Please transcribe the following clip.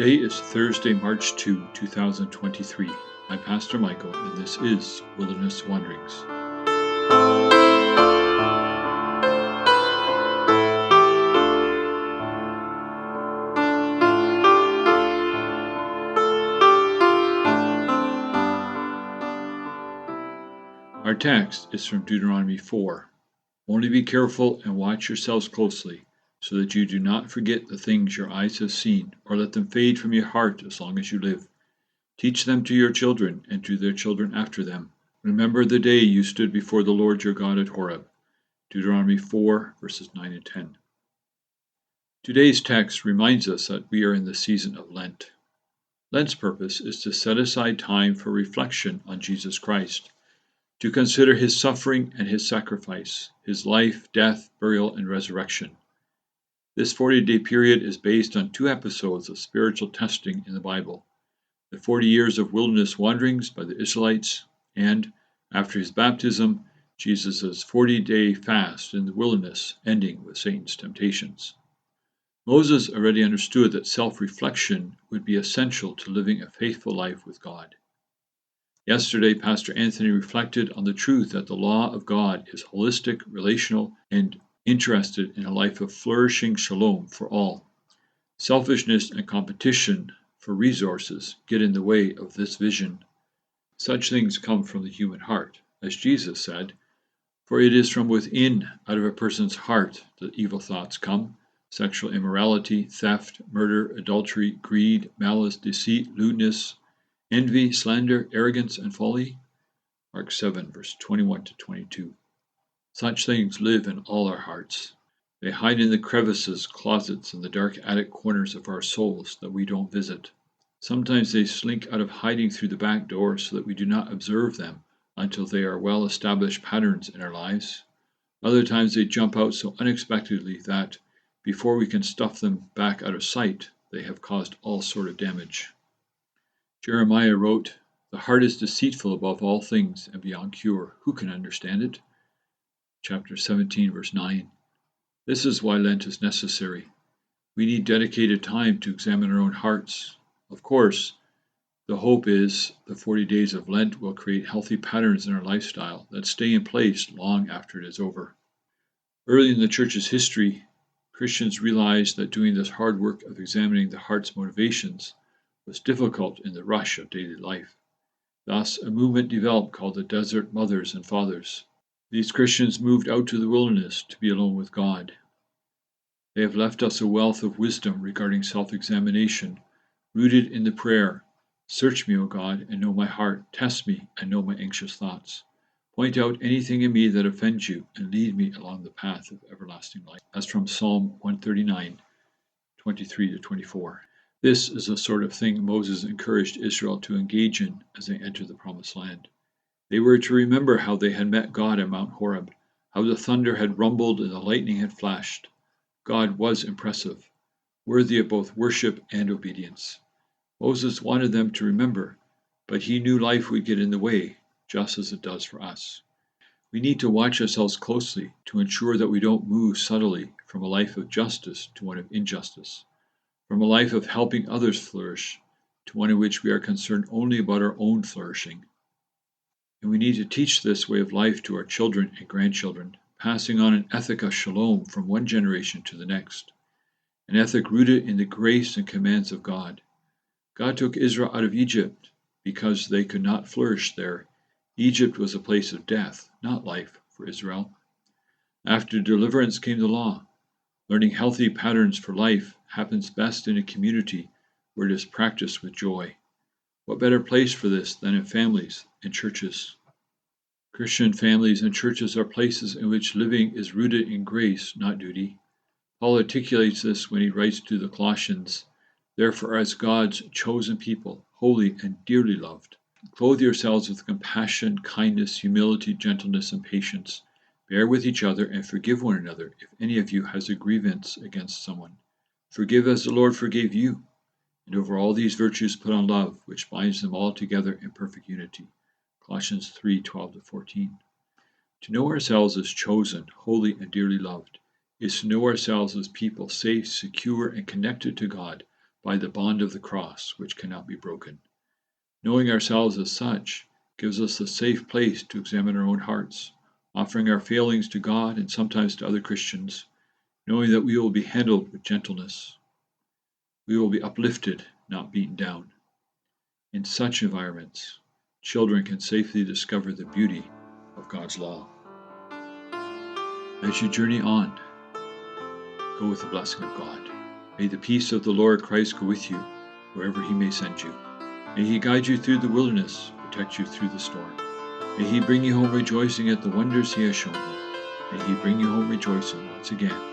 Today is Thursday, March 2, 2023. I'm Pastor Michael, and this is Wilderness Wanderings. Our text is from Deuteronomy 4. Only be careful and watch yourselves closely, so that you do not forget the things your eyes have seen, or let them fade from your heart as long as you live. Teach them to your children and to their children after them. Remember the day you stood before the Lord your God at Horeb. Deuteronomy 4, verses 9 and 10. Today's text reminds us that we are in the season of Lent. Lent's purpose is to set aside time for reflection on Jesus Christ, to consider his suffering and his sacrifice, his life, death, burial, and resurrection. This 40-day period is based on two episodes of spiritual testing in the Bible: the 40 years of wilderness wanderings by the Israelites, and, after his baptism, Jesus' 40-day fast in the wilderness, ending with Satan's temptations. Moses already understood that self-reflection would be essential to living a faithful life with God. Yesterday, Pastor Anthony reflected on the truth that the law of God is holistic, relational, and interested in a life of flourishing shalom for all. Selfishness and competition for resources get in the way of this vision. Such things come from the human heart, as Jesus said, "For it is from within, out of a person's heart, that evil thoughts come: sexual immorality, theft, murder, adultery, greed, malice, deceit, lewdness, envy, slander, arrogance, and folly." Mark 7, verse 21 to 22. Such things live in all our hearts. They hide in the crevices, closets, and the dark attic corners of our souls that we don't visit. Sometimes they slink out of hiding through the back door so that we do not observe them until they are well-established patterns in our lives. Other times they jump out so unexpectedly that, before we can stuff them back out of sight, they have caused all sort of damage. Jeremiah wrote, "The heart is deceitful above all things and beyond cure. Who can understand it?" Chapter 17, verse 9. This is why Lent is necessary. We need dedicated time to examine our own hearts. Of course, the hope is the 40 days of Lent will create healthy patterns in our lifestyle that stay in place long after it is over. Early in the Church's history, Christians realized that doing this hard work of examining the heart's motivations was difficult in the rush of daily life. Thus, a movement developed called the Desert Mothers and Fathers. These Christians moved out to the wilderness to be alone with God. They have left us a wealth of wisdom regarding self-examination, rooted in the prayer, "Search me, O God, and know my heart. Test me, and know my anxious thoughts. Point out anything in me that offends you, and lead me along the path of everlasting life." That's from Psalm 139, 23 to 24. This is the sort of thing Moses encouraged Israel to engage in as they entered the Promised Land. They were to remember how they had met God at Mount Horeb, how the thunder had rumbled and the lightning had flashed. God was impressive, worthy of both worship and obedience. Moses wanted them to remember, but he knew life would get in the way, just as it does for us. We need to watch ourselves closely to ensure that we don't move subtly from a life of justice to one of injustice, from a life of helping others flourish to one in which we are concerned only about our own flourishing. And we need to teach this way of life to our children and grandchildren, passing on an ethic of shalom from one generation to the next, an ethic rooted in the grace and commands of God. God took Israel out of Egypt because they could not flourish there. Egypt was a place of death, not life, for Israel. After deliverance came the law. Learning healthy patterns for life happens best in a community where it is practiced with joy. What better place for this than in families and churches? Christian families and churches are places in which living is rooted in grace, not duty. Paul articulates this when he writes to the Colossians, "Therefore, as God's chosen people, holy and dearly loved, clothe yourselves with compassion, kindness, humility, gentleness, and patience. Bear with each other and forgive one another if any of you has a grievance against someone. Forgive as the Lord forgave you. And over all these virtues put on love, which binds them all together in perfect unity." Colossians 3:12 to 14. To know ourselves as chosen, holy, and dearly loved is to know ourselves as people safe, secure, and connected to God by the bond of the cross, which cannot be broken. Knowing ourselves as such gives us a safe place to examine our own hearts, offering our failings to God and sometimes to other Christians, knowing that we will be handled with gentleness. We will be uplifted, not beaten down. In such environments, children can safely discover the beauty of God's law. As you journey on, go with the blessing of God. May the peace of the Lord Christ go with you, wherever he may send you. May he guide you through the wilderness, protect you through the storm. May he bring you home rejoicing at the wonders he has shown you. May he bring you home rejoicing once again